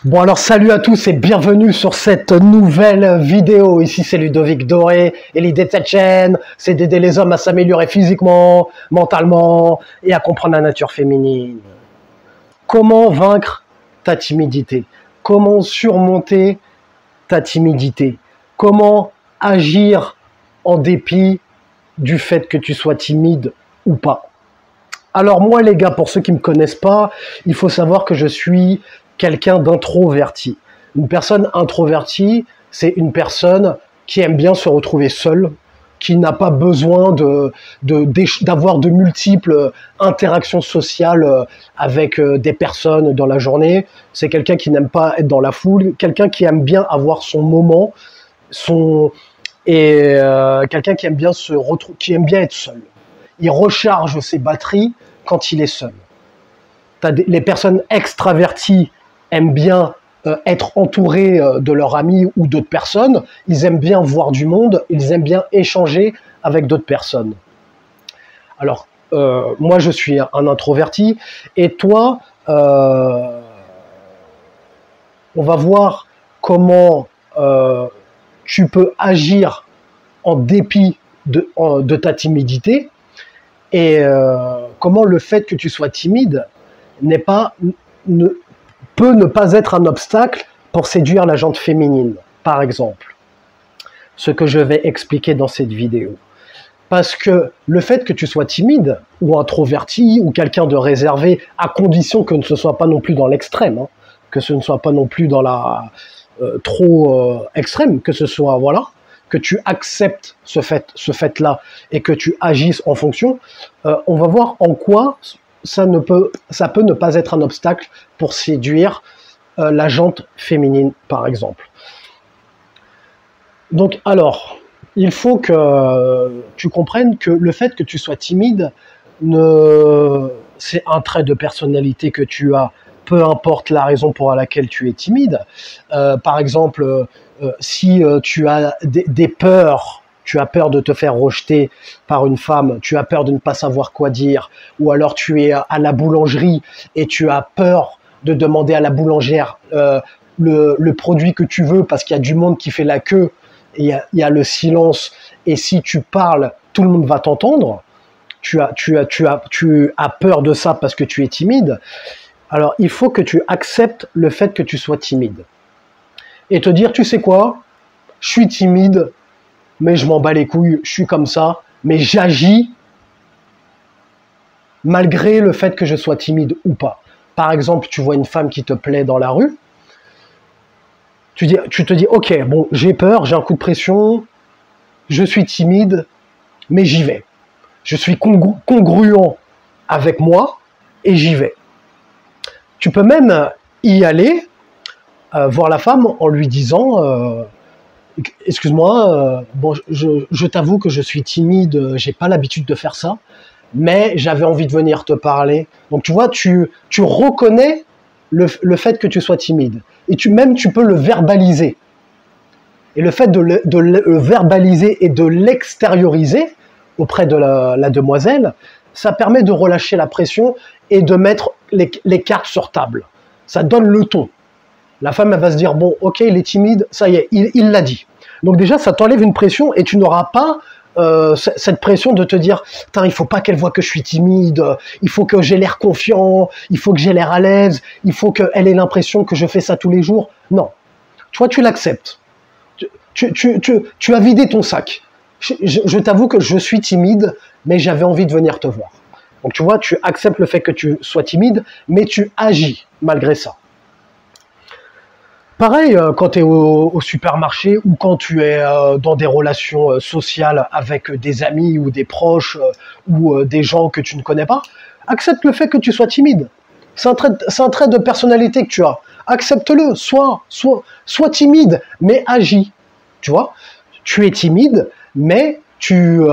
Bon alors salut à tous et bienvenue sur cette nouvelle vidéo. Ici c'est Ludovic Doré et l'idée de cette chaîne c'est d'aider les hommes à s'améliorer physiquement, mentalement et à comprendre la nature féminine. Comment vaincre ta timidité? Comment surmonter ta timidité? Comment agir en dépit du fait que tu sois timide ou pas? Alors moi les gars, pour ceux qui ne me connaissent pas, il faut savoir que je suis quelqu'un d'introverti. Une personne introvertie, c'est une personne qui aime bien se retrouver seule, qui n'a pas besoin d'avoir de multiples interactions sociales avec des personnes dans la journée. C'est quelqu'un qui n'aime pas être dans la foule, quelqu'un qui aime bien avoir son moment, quelqu'un qui aime bien qui aime bien être seul. Il recharge ses batteries quand il est seul. Les personnes extraverties aiment bien être entourés de leurs amis ou d'autres personnes. Ils aiment bien voir du monde, ils aiment bien échanger avec d'autres personnes. Alors, moi, je suis un introverti. Et toi, on va voir comment tu peux agir en dépit de ta timidité et comment le fait que tu sois timide peut ne pas être un obstacle pour séduire la gente féminine, par exemple. Ce que je vais expliquer dans cette vidéo. Parce que le fait que tu sois timide, ou introverti, ou quelqu'un de réservé, à condition que ce ne soit pas non plus dans l'extrême, hein, que ce ne soit pas non plus dans la trop extrême, que ce soit, voilà, que tu acceptes ce fait-là et que tu agisses en fonction, on va voir en quoi ça peut ne pas être un obstacle pour séduire la gente féminine, par exemple. Donc, alors, il faut que tu comprennes que le fait que tu sois timide, c'est un trait de personnalité que tu as, peu importe la raison pour laquelle tu es timide. Par exemple, si tu as des peurs, tu as peur de te faire rejeter par une femme, tu as peur de ne pas savoir quoi dire, ou alors tu es à la boulangerie et tu as peur de demander à la boulangère le produit que tu veux parce qu'il y a du monde qui fait la queue, et il y a le silence, et si tu parles, tout le monde va t'entendre, tu as peur de ça parce que tu es timide. Alors il faut que tu acceptes le fait que tu sois timide. Et te dire, tu sais quoi, je suis timide, mais je m'en bats les couilles, je suis comme ça, mais j'agis malgré le fait que je sois timide ou pas. Par exemple, tu vois une femme qui te plaît dans la rue, tu te dis, ok, bon, j'ai peur, j'ai un coup de pression, je suis timide, mais j'y vais. Je suis congruent avec moi et j'y vais. Tu peux même y aller, voir la femme en lui disant... excuse-moi, bon, je t'avoue que je suis timide, j'ai pas l'habitude de faire ça, mais j'avais envie de venir te parler. Donc tu vois, tu reconnais le fait que tu sois timide. Et tu peux le verbaliser. Et le fait de le verbaliser et de l'extérioriser auprès de la demoiselle, ça permet de relâcher la pression et de mettre les cartes sur table. Ça donne le ton. La femme, elle va se dire, bon, ok, il est timide, ça y est, il l'a dit. Donc déjà, ça t'enlève une pression et tu n'auras pas cette pression de te dire, il faut pas qu'elle voit que je suis timide, il faut que j'ai l'air confiant, il faut que j'ai l'air à l'aise, il faut qu'elle ait l'impression que je fais ça tous les jours. Non. Toi, tu l'acceptes. Tu as vidé ton sac. Je t'avoue que je suis timide, mais j'avais envie de venir te voir. Donc tu vois, tu acceptes le fait que tu sois timide, mais tu agis malgré ça. Pareil, quand tu es au supermarché ou quand tu es dans des relations sociales avec des amis ou des proches ou des gens que tu ne connais pas, accepte le fait que tu sois timide. C'est un trait de personnalité que tu as. Accepte-le, sois timide, mais agis. Tu vois, tu es timide, mais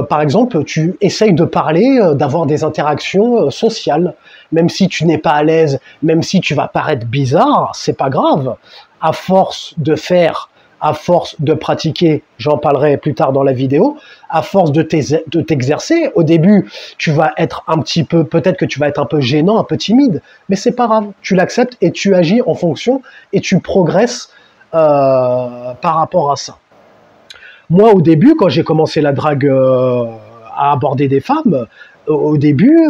par exemple, tu essayes de parler, d'avoir des interactions sociales. Même si tu n'es pas à l'aise, même si tu vas paraître bizarre, c'est pas grave. À force de faire à force de pratiquer, j'en parlerai plus tard dans la vidéo, à force de t'exercer, au début, tu vas être un petit peu, peut-être que tu vas être un peu gênant, un peu timide, mais c'est pas grave, tu l'acceptes et tu agis en fonction et tu progresses par rapport à ça. Moi, au début, quand j'ai commencé la drague à aborder des femmes, au début,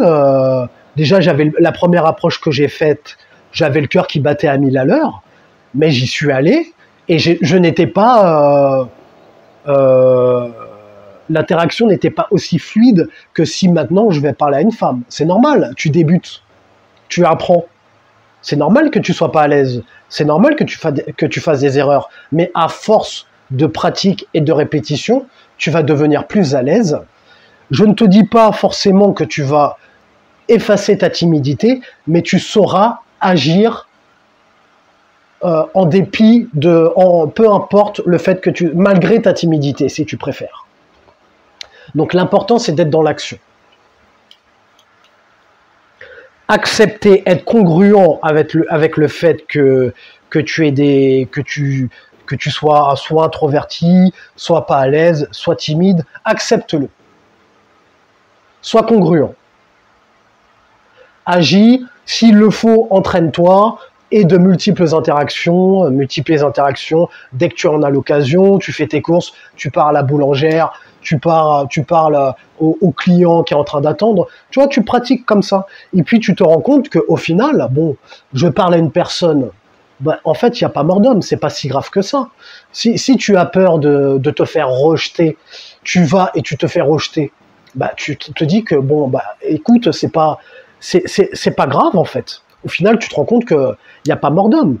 déjà, j'avais la première approche que j'ai faite, j'avais le cœur qui battait à 1000 à l'heure, mais j'y suis allé et je n'étais pas... l'interaction n'était pas aussi fluide que si maintenant je vais parler à une femme. C'est normal, tu débutes, tu apprends. C'est normal que tu sois pas à l'aise, c'est normal que tu fasses des erreurs, mais à force de pratique et de répétition, tu vas devenir plus à l'aise. Je ne te dis pas forcément que tu vas effacer ta timidité, mais tu sauras agir en dépit peu importe le fait que malgré ta timidité, si tu préfères. Donc l'important, c'est d'être dans l'action. Accepter, être congruent avec le fait que tu sois soit introverti, soit pas à l'aise, soit timide, accepte-le. Sois congruent. Agis, s'il le faut, entraîne-toi, et de multiples interactions, dès que tu en as l'occasion, tu fais tes courses, tu pars à la boulangère, tu parles au client qui est en train d'attendre, tu vois, tu pratiques comme ça. Et puis tu te rends compte qu'au final, bon, je parle à une personne, ben, en fait, il n'y a pas mort d'homme, c'est pas si grave que ça. Si tu as peur de te faire rejeter, tu vas et tu te fais rejeter, bah, tu te dis que, bon, bah, écoute, c'est pas grave, en fait. Au final, tu te rends compte qu'il n'y a pas mort d'homme.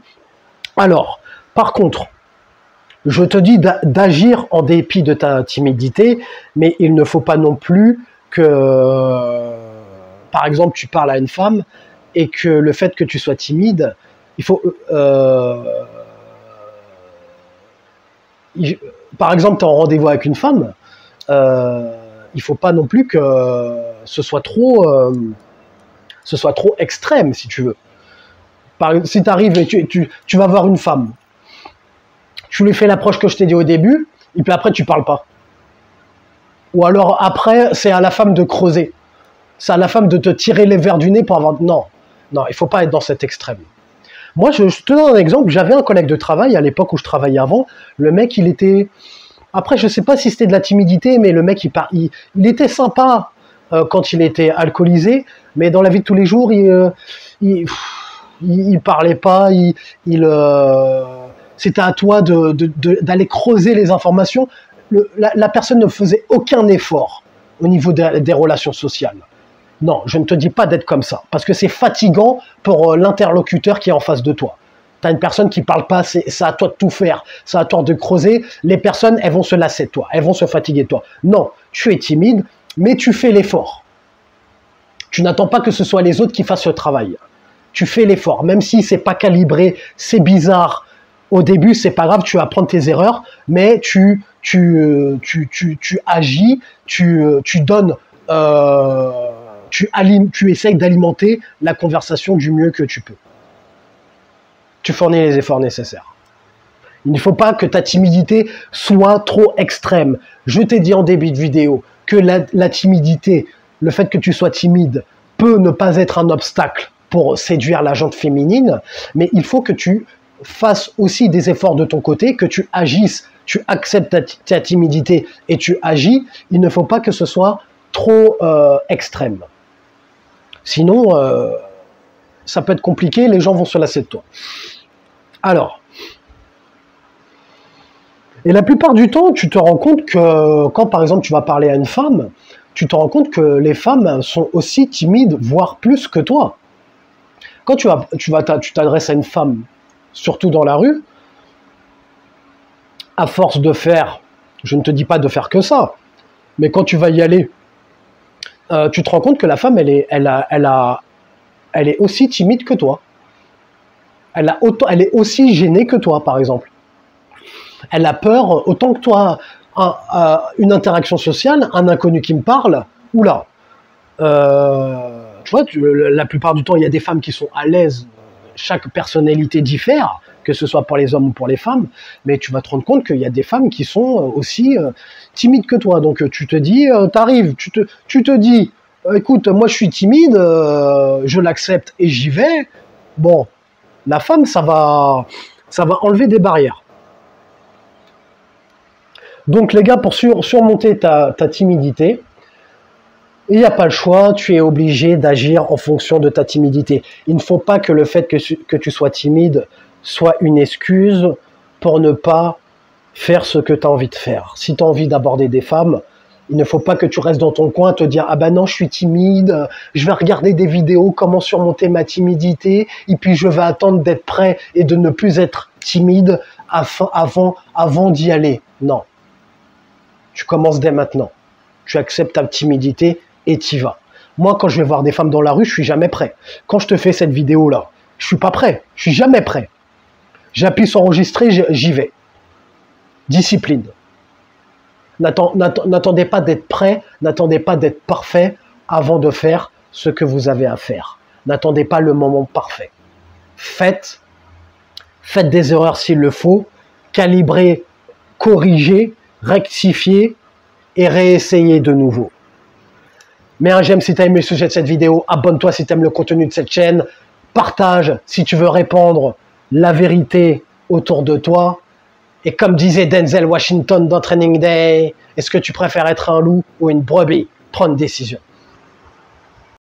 Alors, par contre, je te dis d'agir en dépit de ta timidité, mais il ne faut pas non plus que, par exemple, tu parles à une femme et que le fait que tu sois timide, il faut... par exemple, tu es en rendez-vous avec une femme, il ne faut pas non plus que ce soit trop extrême, si tu veux. Si tu arrives et tu vas voir une femme, tu lui fais l'approche que je t'ai dit au début, et puis après tu parles pas. Ou alors après, c'est à la femme de creuser. C'est à la femme de te tirer les verres du nez pour avoir... Non, il faut pas être dans cet extrême. Moi, je te donne un exemple. J'avais un collègue de travail à l'époque où je travaillais avant. Le mec, il était... Après, je sais pas si c'était de la timidité, mais le mec, il était sympa quand il était alcoolisé, mais dans la vie de tous les jours, il parlait pas, c'était à toi d'aller creuser les informations. La personne ne faisait aucun effort au niveau des relations sociales. Non, je ne te dis pas d'être comme ça, parce que c'est fatigant pour l'interlocuteur qui est en face de toi. Tu as une personne qui parle pas, c'est à toi de tout faire, c'est à toi de creuser. Les personnes, elles vont se lasser de toi, elles vont se fatiguer de toi. Non, tu es timide, mais tu fais l'effort. Tu n'attends pas que ce soit les autres qui fassent le travail. Tu fais l'effort, même si c'est pas calibré, c'est bizarre. Au début, c'est pas grave, tu vas apprendre tes erreurs, mais tu agis, tu donnes, tu essayes d'alimenter la conversation du mieux que tu peux. Tu fournis les efforts nécessaires. Il ne faut pas que ta timidité soit trop extrême. Je t'ai dit en début de vidéo que la timidité, le fait que tu sois timide, peut ne pas être un obstacle pour séduire la gente féminine, mais il faut que tu fasses aussi des efforts de ton côté, que tu agisses, tu acceptes ta timidité et tu agis. Il ne faut pas que ce soit trop extrême. Sinon, ça peut être compliqué, les gens vont se lasser de toi. Alors, et la plupart du temps, tu te rends compte que quand, par exemple, tu vas parler à une femme, tu te rends compte que les femmes sont aussi timides, voire plus que toi. Quand tu t'adresses à une femme, surtout dans la rue, à force de faire, je ne te dis pas de faire que ça, mais quand tu vas y aller, tu te rends compte que la femme, elle est aussi timide que toi. Elle est aussi gênée que toi, par exemple. Elle a peur autant que toi. Une interaction sociale, un inconnu qui me parle, oula. Tu vois, la plupart du temps, il y a des femmes qui sont à l'aise. Chaque personnalité diffère, que ce soit pour les hommes ou pour les femmes, mais tu vas te rendre compte qu'il y a des femmes qui sont aussi timides que toi. Donc tu te dis, t'arrives, tu te dis, écoute, moi je suis timide, je l'accepte et j'y vais. Bon, la femme, ça va enlever des barrières. Donc les gars, pour surmonter ta timidité, il n'y a pas le choix, tu es obligé d'agir en fonction de ta timidité. Il ne faut pas que le fait que tu sois timide soit une excuse pour ne pas faire ce que tu as envie de faire. Si tu as envie d'aborder des femmes, il ne faut pas que tu restes dans ton coin, te dire « Ah ben non, je suis timide, je vais regarder des vidéos, comment surmonter ma timidité, et puis je vais attendre d'être prêt et de ne plus être timide avant d'y aller. » Non. Tu commences dès maintenant. Tu acceptes ta timidité et t'y vas. Moi, quand je vais voir des femmes dans la rue, je suis jamais prêt. Quand je te fais cette vidéo-là, je suis pas prêt. Je suis jamais prêt. J'appuie sur enregistrer, j'y vais. Discipline. N'attendez pas d'être prêt, n'attendez pas d'être parfait avant de faire ce que vous avez à faire. N'attendez pas le moment parfait. Faites des erreurs s'il le faut, calibrez, corrigez, rectifiez et réessayez de nouveau. Mets un j'aime si tu as aimé le sujet de cette vidéo, abonne-toi si tu aimes le contenu de cette chaîne, partage si tu veux répandre la vérité autour de toi. Et comme disait Denzel Washington dans Training Day, est-ce que tu préfères être un loup ou une brebis? Prends une décision.